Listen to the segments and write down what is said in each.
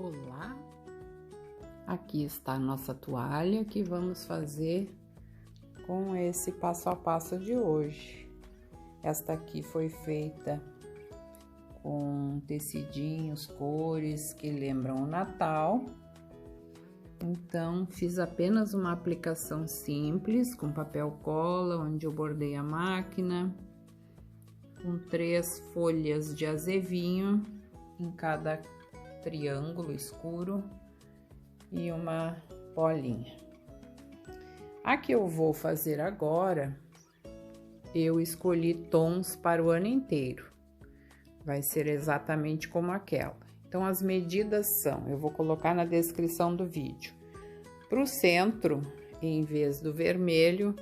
Olá! Aqui está a nossa toalha que vamos fazer com esse passo a passo de hoje. Esta aqui foi feita com tecidinhos, cores que lembram o Natal. Então, fiz apenas uma aplicação simples com papel cola, onde eu bordei a máquina, com 3 folhas de azevinho em cada triângulo escuro e uma bolinha. A que eu vou fazer agora, eu escolhi tons para o ano inteiro. Vai ser exatamente como aquela. Então, as medidas são, eu vou colocar na descrição do vídeo. Para o centro, em vez do vermelho,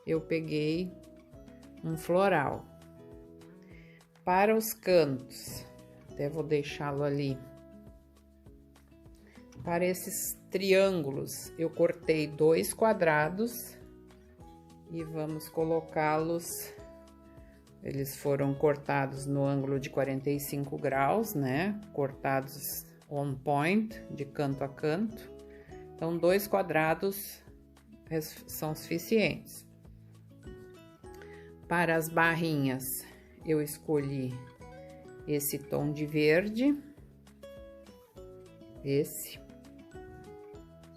eu peguei um floral. Para os cantos, até vou deixá-lo ali. Para esses triângulos, eu cortei 2 quadrados e vamos colocá-los. Eles foram cortados no ângulo de 45 graus, né? Cortados on point, de canto a canto. Então, 2 quadrados são suficientes. Para as barrinhas, eu escolhi esse tom de verde, esse.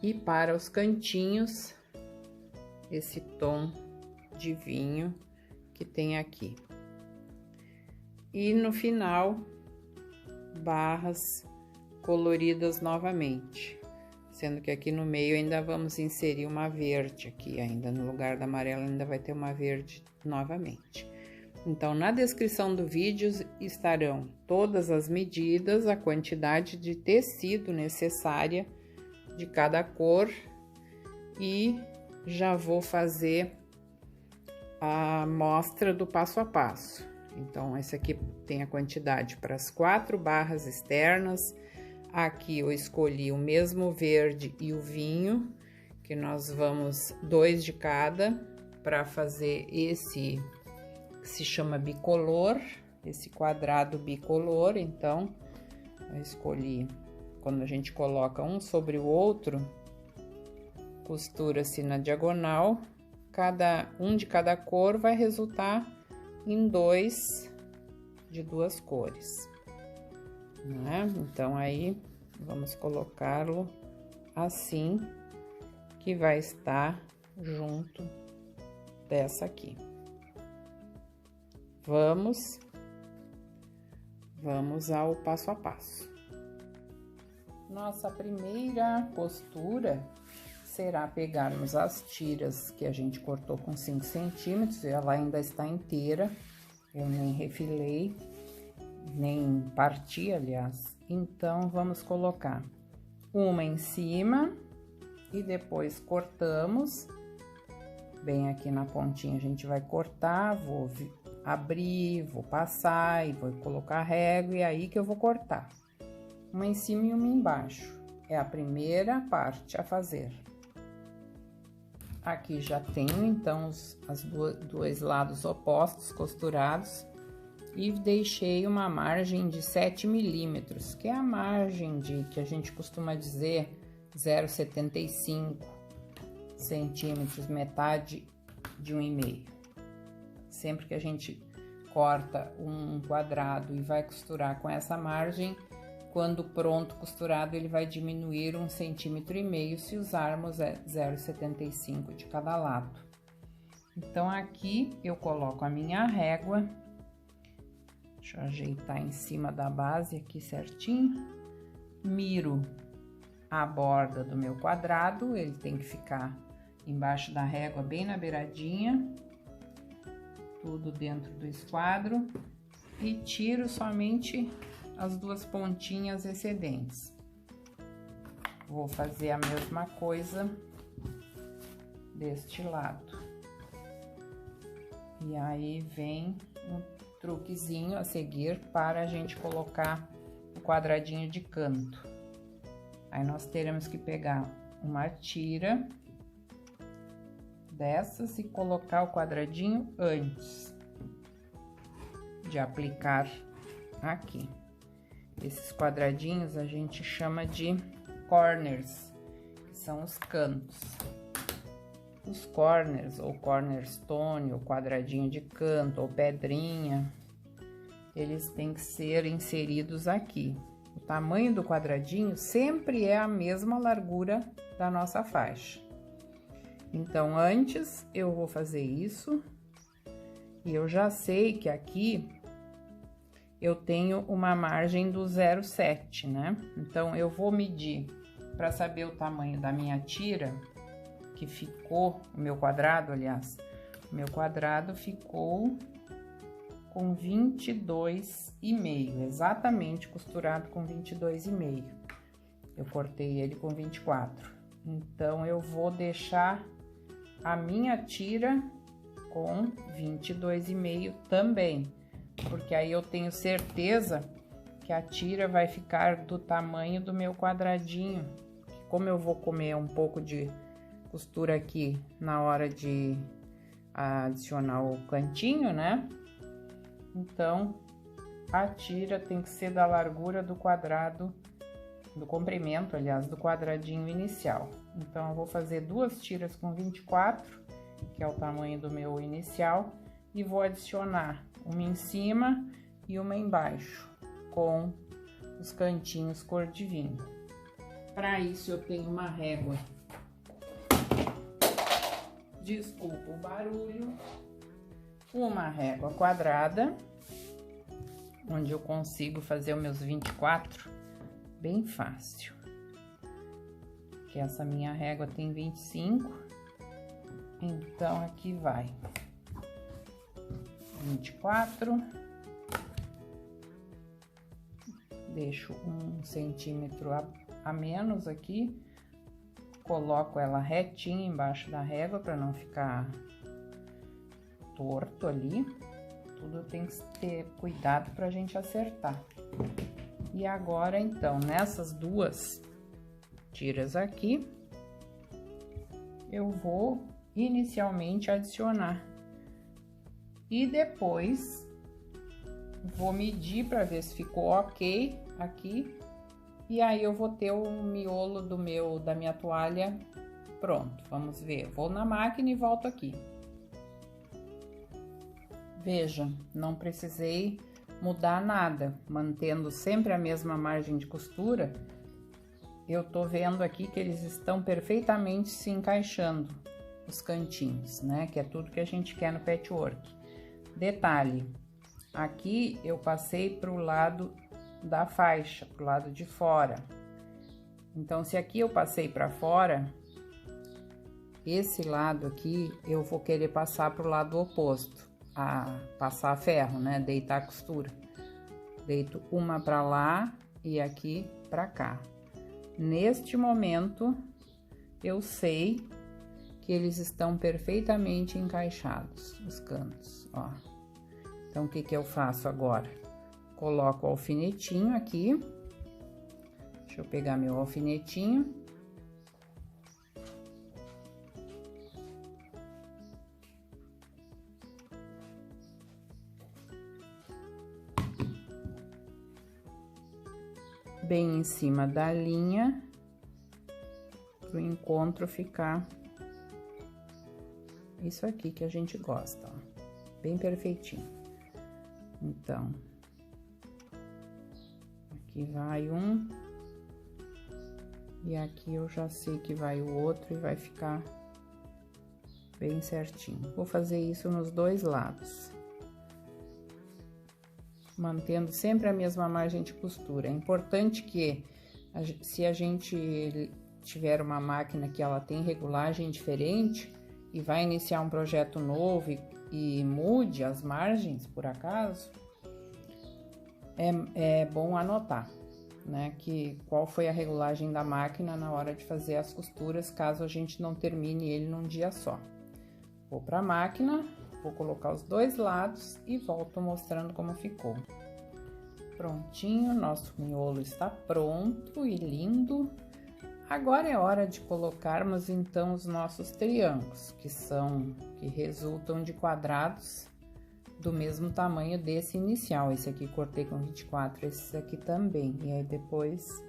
E para os cantinhos, esse tom de vinho que tem aqui. E no final, barras coloridas novamente, sendo que aqui no meio ainda vamos inserir uma verde aqui, ainda no lugar da amarela ainda vai ter uma verde novamente. Então, na descrição do vídeo estarão todas as medidas, a quantidade de tecido necessária de cada cor e já vou fazer a amostra do passo a passo. Então, esse aqui tem a quantidade para as 4 barras externas. Aqui eu escolhi o mesmo verde e o vinho, que nós vamos 2 de cada para fazer esse que se chama bicolor, esse quadrado bicolor. Então, eu escolhi, quando a gente coloca um sobre o outro, costura-se na diagonal, um de cada cor vai resultar em 2 de 2 cores, né? Então, aí, vamos colocá-lo assim, que vai estar junto dessa aqui. Vamos ao passo a passo. Nossa primeira postura será pegarmos as tiras que a gente cortou com 5 centímetros, ela ainda está inteira, eu nem refilei, nem parti, aliás. Então, vamos colocar uma em cima e depois cortamos, bem aqui na pontinha a gente vai cortar, vou abrir, vou passar e vou colocar a régua e aí que eu vou cortar. Uma em cima e uma embaixo, é a primeira parte a fazer. Aqui já tenho, então, os dois lados opostos costurados e deixei uma margem de 7 milímetros, que é a margem que a gente costuma dizer 0,75 centímetros, metade de 1,5. Sempre que a gente corta um quadrado e vai costurar com essa margem, quando pronto costurado, ele vai diminuir 1,5 centímetros se usarmos 0,75 de cada lado. Então, aqui eu coloco a minha régua, deixa eu ajeitar em cima da base aqui certinho, miro a borda do meu quadrado, ele tem que ficar embaixo da régua, bem na beiradinha, tudo dentro do esquadro, e tiro somente as 2 pontinhas excedentes. Vou fazer a mesma coisa deste lado. E aí vem um truquezinho a seguir para a gente colocar o quadradinho de canto. Aí nós teremos que pegar uma tira dessas e colocar o quadradinho antes de aplicar aqui. Esses quadradinhos a gente chama de corners, que são os cantos. Os corners, ou cornerstone, ou quadradinho de canto, ou pedrinha, eles têm que ser inseridos aqui. O tamanho do quadradinho sempre é a mesma largura da nossa faixa. Então, antes eu vou fazer isso, e eu já sei que aqui eu tenho uma margem do 0,7, né? Então, eu vou medir para saber o tamanho da minha tira, que ficou, o meu quadrado, aliás, o meu quadrado ficou com 22,5, exatamente costurado com 22,5. Eu cortei ele com 24. Então, eu vou deixar a minha tira com 22,5 também, porque aí eu tenho certeza que a tira vai ficar do tamanho do meu quadradinho. Como eu vou comer um pouco de costura aqui na hora de adicionar o cantinho, né? Então, a tira tem que ser da largura do quadrado, do comprimento, aliás, do quadradinho inicial. Então, eu vou fazer 2 tiras com 24, que é o tamanho do meu inicial, e vou adicionar uma em cima e uma embaixo, com os cantinhos cor de vinho. Para isso, eu tenho uma régua. Desculpa o barulho. Uma régua quadrada, onde eu consigo fazer os meus 24 bem fácil. Que essa minha régua tem 25, então aqui vai 24, deixo 1 centímetro a menos aqui, coloco ela retinha embaixo da régua para não ficar torto ali. Tudo tem que ter cuidado pra gente acertar. E agora, então, nessas 2 tiras aqui, eu vou inicialmente adicionar. E depois, vou medir para ver se ficou ok aqui. E aí, eu vou ter o miolo da minha toalha pronto. Vamos ver. Vou na máquina e volto aqui. Veja, não precisei mudar nada, mantendo sempre a mesma margem de costura. Eu tô vendo aqui que eles estão perfeitamente se encaixando, os cantinhos, né? Que é tudo que a gente quer no patchwork. Detalhe, aqui eu passei pro lado da faixa, pro lado de fora. Então, se aqui eu passei para fora, esse lado aqui eu vou querer passar pro lado oposto. A passar ferro, né? Deitar a costura. Deito uma para lá e aqui para cá. Neste momento, eu sei que eles estão perfeitamente encaixados, os cantos, ó. Então, o que que eu faço agora? Coloco o alfinetinho aqui. Deixa eu pegar meu alfinetinho. Bem em cima da linha, para o encontro ficar isso aqui que a gente gosta, ó, bem perfeitinho. Então, aqui vai um, e aqui eu já sei que vai o outro e vai ficar bem certinho. Vou fazer isso nos 2 lados. Mantendo sempre a mesma margem de costura. É importante que, se a gente tiver uma máquina que ela tem regulagem diferente e vai iniciar um projeto novo e mude as margens, por acaso, é bom anotar, né, que qual foi a regulagem da máquina na hora de fazer as costuras, caso a gente não termine ele num dia só. Vou para a máquina, vou colocar os 2 lados e volto mostrando como ficou. Prontinho, nosso miolo está pronto e lindo. Agora é hora de colocarmos então os nossos triângulos, que resultam de quadrados do mesmo tamanho desse inicial. Esse aqui cortei com 24, esse aqui também. E aí depois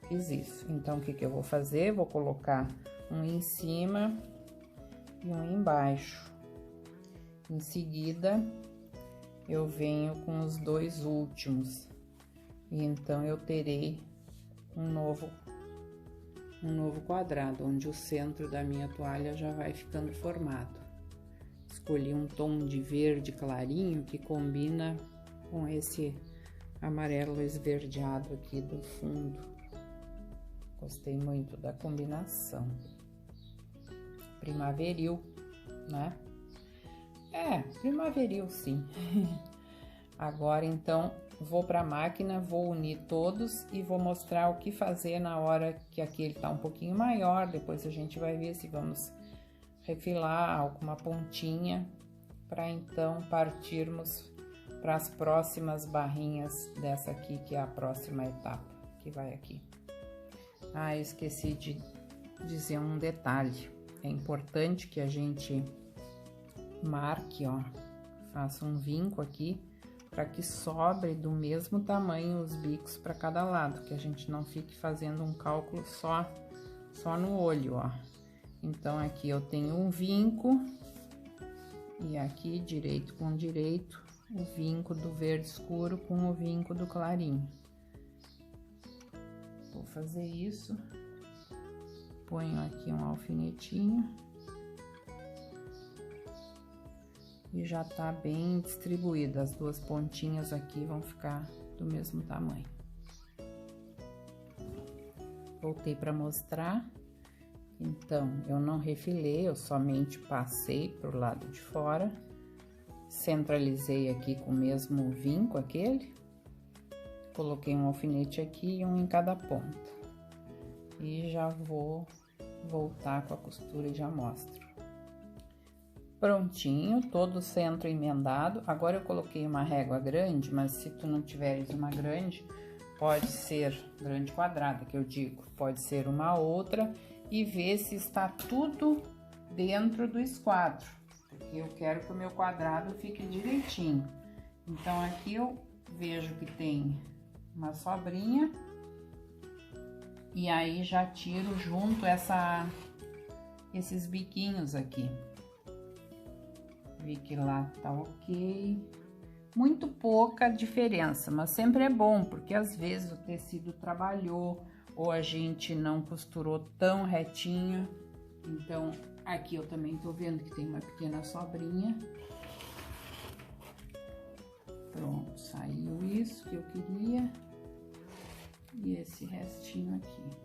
fiz isso. Então, o que que eu vou fazer? Vou colocar um em cima e um embaixo. Em seguida, eu venho com os dois últimos. E então, eu terei um novo quadrado, onde o centro da minha toalha já vai ficando formado. Escolhi um tom de verde clarinho que combina com esse amarelo esverdeado aqui do fundo. Gostei muito da combinação. Primaveril, né? É, primaveril, sim. Agora, então, vou para a máquina, vou unir todos e vou mostrar o que fazer na hora que aquele tá um pouquinho maior. Depois a gente vai ver se vamos refilar alguma pontinha, para então partirmos para as próximas barrinhas dessa aqui, que é a próxima etapa, que vai aqui. Ah, eu esqueci de dizer um detalhe. É importante que a gente marque, ó, faça um vinco aqui, para que sobre do mesmo tamanho os bicos para cada lado, que a gente não fique fazendo um cálculo só no olho, ó. Então, aqui eu tenho um vinco, e aqui, direito com direito, o vinco do verde escuro com o vinco do clarinho. Vou fazer isso, ponho aqui um alfinetinho, e já tá bem distribuída, as duas pontinhas aqui vão ficar do mesmo tamanho. Voltei para mostrar. Então, eu não refilei, eu somente passei pro lado de fora, centralizei aqui com o mesmo vinco aquele, coloquei um alfinete aqui e um em cada ponta. E já vou voltar com a costura e já mostro. Prontinho, todo o centro emendado. Agora eu coloquei uma régua grande, mas se tu não tiveres uma grande, pode ser grande quadrada, que eu digo, pode ser uma outra, e ver se está tudo dentro do esquadro, porque eu quero que o meu quadrado fique direitinho. Então, aqui eu vejo que tem uma sobrinha, e aí já tiro junto esses biquinhos aqui. Vi que lá tá ok. Muito pouca diferença, mas sempre é bom, porque às vezes o tecido trabalhou, ou a gente não costurou tão retinho. Então, aqui eu também tô vendo que tem uma pequena sobrinha. Pronto, saiu isso que eu queria. E esse restinho aqui.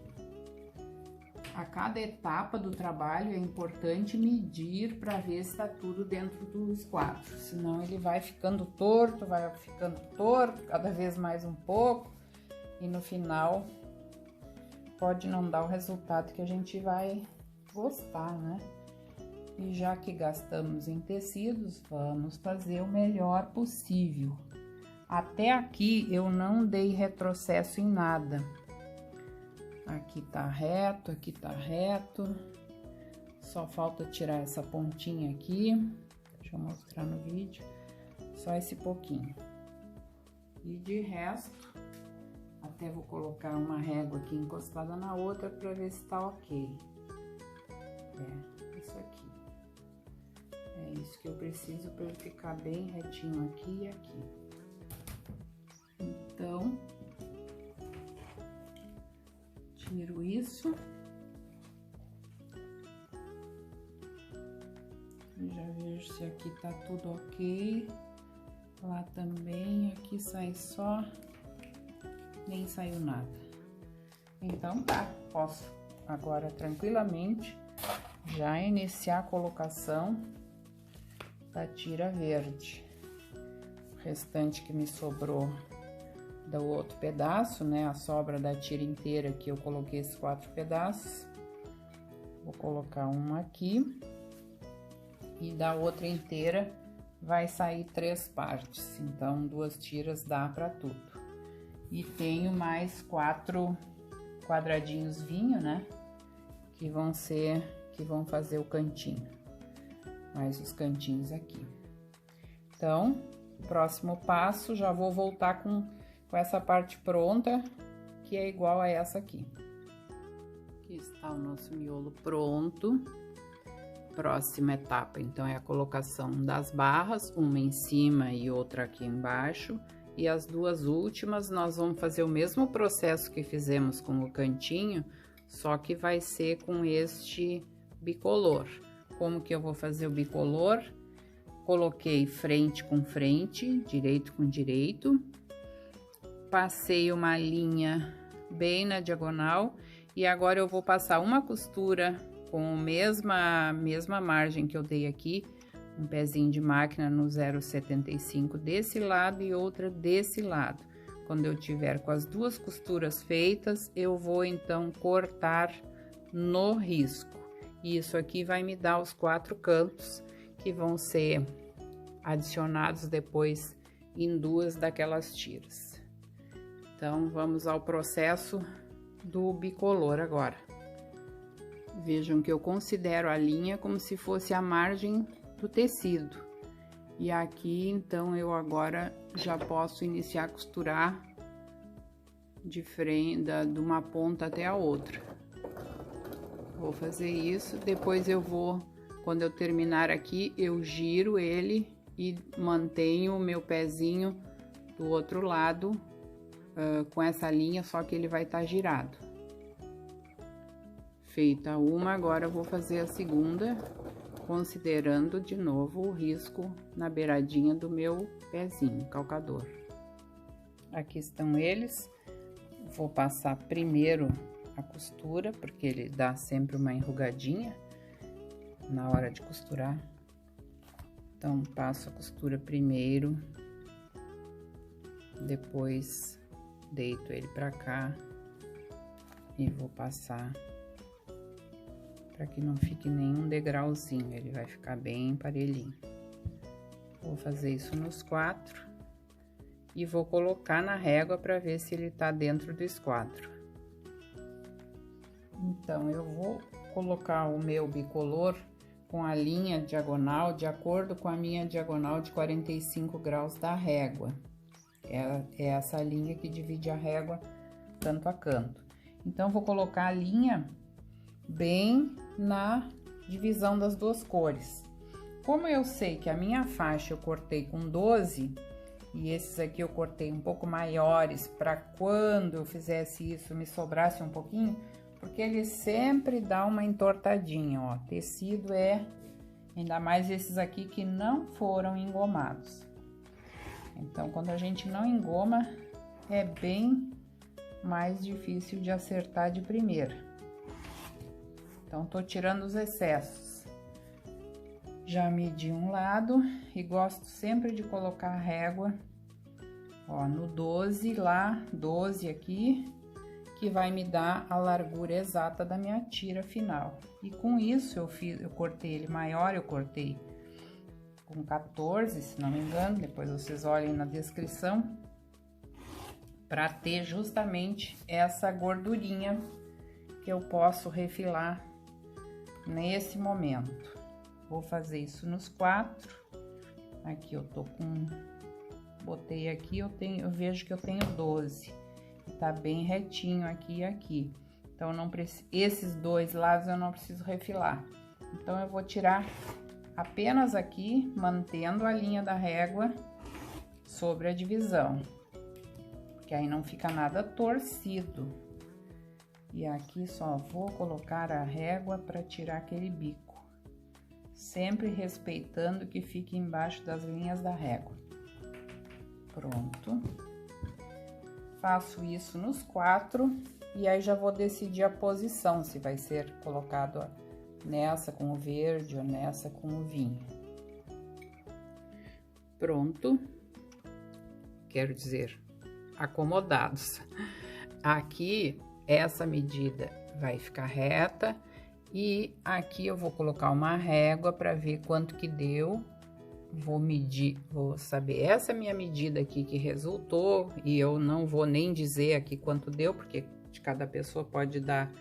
A cada etapa do trabalho é importante medir para ver se tá tudo dentro do esquadro. Senão ele vai ficando torto, cada vez mais um pouco. E no final pode não dar o resultado que a gente vai gostar, né? E já que gastamos em tecidos, vamos fazer o melhor possível. Até aqui eu não dei retrocesso em nada. Aqui tá reto, aqui tá reto. Só falta tirar essa pontinha aqui. Deixa eu mostrar no vídeo. Só esse pouquinho. E de resto, até vou colocar uma régua aqui encostada na outra para ver se tá ok. É, isso aqui. É isso que eu preciso para ele ficar bem retinho aqui e aqui. Então, tiro isso. Já vejo se aqui tá tudo ok. Lá também, aqui sai só, nem saiu nada. Então tá, posso agora tranquilamente já iniciar a colocação da tira verde. O restante que me sobrou do outro pedaço, né, a sobra da tira inteira que eu coloquei esses 4 pedaços. Vou colocar uma aqui e da outra inteira vai sair 3 partes, então 2 tiras dá para tudo. E tenho mais 4 quadradinhos vinho, né, que vão fazer o cantinho, mais os cantinhos aqui. Então, próximo passo, já vou voltar com essa parte pronta, que é igual a essa aqui. Aqui está o nosso miolo pronto. Próxima etapa, então, é a colocação das barras, uma em cima e outra aqui embaixo. E as duas últimas, nós vamos fazer o mesmo processo que fizemos com o cantinho, só que vai ser com este bicolor. Como que eu vou fazer o bicolor? Coloquei frente com frente, direito com direito. Passei uma linha bem na diagonal e agora eu vou passar uma costura com a mesma margem que eu dei aqui, um pezinho de máquina no 0,75 desse lado e outra desse lado. Quando eu tiver com as duas costuras feitas, eu vou então cortar no risco. E isso aqui vai me dar os 4 cantos que vão ser adicionados depois em duas daquelas tiras. Então, vamos ao processo do bicolor agora. Vejam que eu considero a linha como se fosse a margem do tecido. E aqui, então, eu agora já posso iniciar a costurar de frente, de uma ponta até a outra. Vou fazer isso, depois eu vou, quando eu terminar aqui, eu giro ele e mantenho o meu pezinho do outro lado com essa linha, só que ele vai estar girado. Feita uma, agora eu vou fazer a segunda, considerando de novo o risco na beiradinha do meu pezinho calcador. Aqui estão eles. Vou passar primeiro a costura, porque ele dá sempre uma enrugadinha na hora de costurar. Então, passo a costura primeiro, depois deito ele pra cá e vou passar para que não fique nenhum degrauzinho, ele vai ficar bem parelhinho. Vou fazer isso nos 4 e vou colocar na régua para ver se ele tá dentro do esquadro. Então, eu vou colocar o meu bicolor com a linha diagonal de acordo com a minha diagonal de 45 graus da régua. É essa linha que divide a régua canto a canto. Então, vou colocar a linha bem na divisão das duas cores. Como eu sei que a minha faixa eu cortei com 12 e esses aqui eu cortei um pouco maiores para quando eu fizesse isso me sobrasse um pouquinho, porque ele sempre dá uma entortadinha, ó. Tecido ainda mais esses aqui que não foram engomados. Então, quando a gente não engoma, é bem mais difícil de acertar de primeira. Então, tô tirando os excessos. Já medi um lado e gosto sempre de colocar a régua, ó, no 12 lá, 12 aqui, que vai me dar a largura exata da minha tira final. E com isso eu cortei ele maior, eu cortei com 14, se não me engano, depois vocês olhem na descrição, para ter justamente essa gordurinha que eu posso refilar nesse momento. Vou fazer isso nos 4. Aqui eu tô com, botei aqui, eu vejo que eu tenho 12. Tá bem retinho aqui e aqui. Então, não preciso, esses dois lados eu não preciso refilar. Então, eu vou tirar apenas aqui, mantendo a linha da régua sobre a divisão, porque aí não fica nada torcido. E aqui só vou colocar a régua para tirar aquele bico, sempre respeitando que fique embaixo das linhas da régua. Pronto. Faço isso nos 4 e aí já vou decidir a posição, se vai ser colocado nessa com o verde ou nessa com o vinho. Pronto. Quero dizer, acomodados. Aqui, essa medida vai ficar reta e aqui eu vou colocar uma régua para ver quanto que deu. Vou medir, vou saber essa minha medida aqui que resultou e eu não vou nem dizer aqui quanto deu, porque de cada pessoa pode dar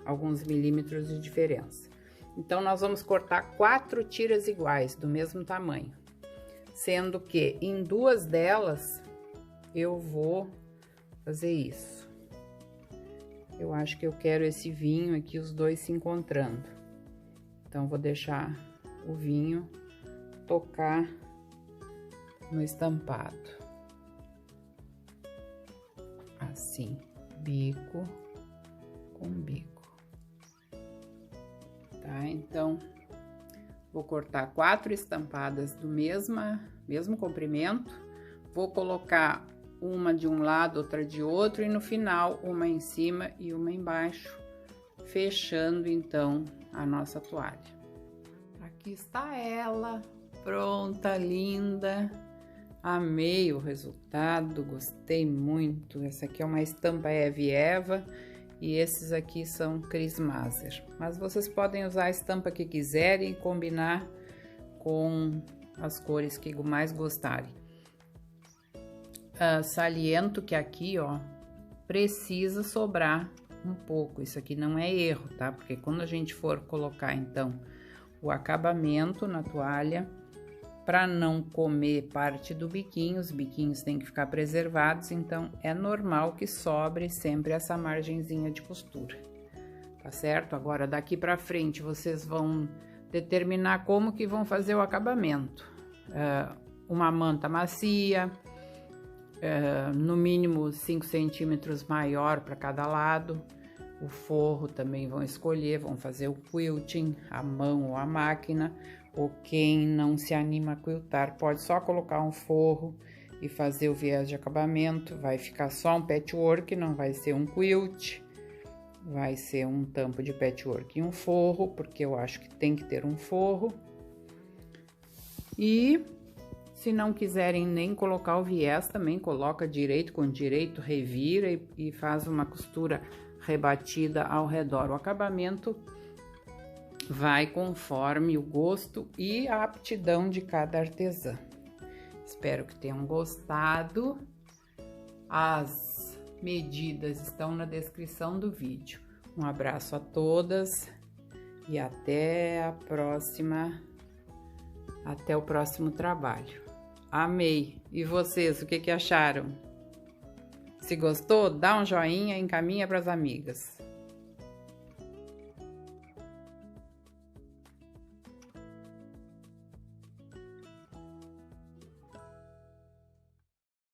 alguns milímetros de diferença. Então, nós vamos cortar 4 tiras iguais, do mesmo tamanho. sendo que em 2 delas eu vou fazer isso. Eu acho que eu quero esse vinho aqui, os dois se encontrando. Então, vou deixar o vinho tocar no estampado. Assim, bico com bico. Tá? Então, vou cortar 4 estampadas do mesmo comprimento. Vou colocar uma de um lado, outra de outro, e no final, uma em cima e uma embaixo, fechando, então, a nossa toalha. Aqui está ela, pronta, linda. Amei o resultado, gostei muito. Essa aqui é uma estampa Eve Eva e esses aqui são Cris Maser. Mas vocês podem usar a estampa que quiserem e combinar com as cores que mais gostarem. Saliento que aqui, ó, precisa sobrar um pouco. Isso aqui não é erro, tá? Porque quando a gente for colocar, então, o acabamento na toalha, para não comer parte do biquinho, os biquinhos têm que ficar preservados, então é normal que sobre sempre essa margenzinha de costura, tá certo? Agora, daqui para frente, vocês vão determinar como que vão fazer o acabamento. Uma manta macia, no mínimo 5 centímetros maior para cada lado. O forro também vão escolher, vão fazer o quilting, a mão ou a máquina, ou quem não se anima a quiltar pode só colocar um forro e fazer o viés de acabamento. Vai ficar só um patchwork, não vai ser um quilt, vai ser um tampo de patchwork e um forro, porque eu acho que tem que ter um forro. E se não quiserem nem colocar o viés, também coloca direito com direito, revira e faz uma costura rebatida ao redor. O acabamento vai conforme o gosto e a aptidão de cada artesã. Espero que tenham gostado. As medidas estão na descrição do vídeo. Um abraço a todas e até o próximo trabalho. Amei! E vocês, o que acharam? Se gostou, dá um joinha e encaminha para as amigas.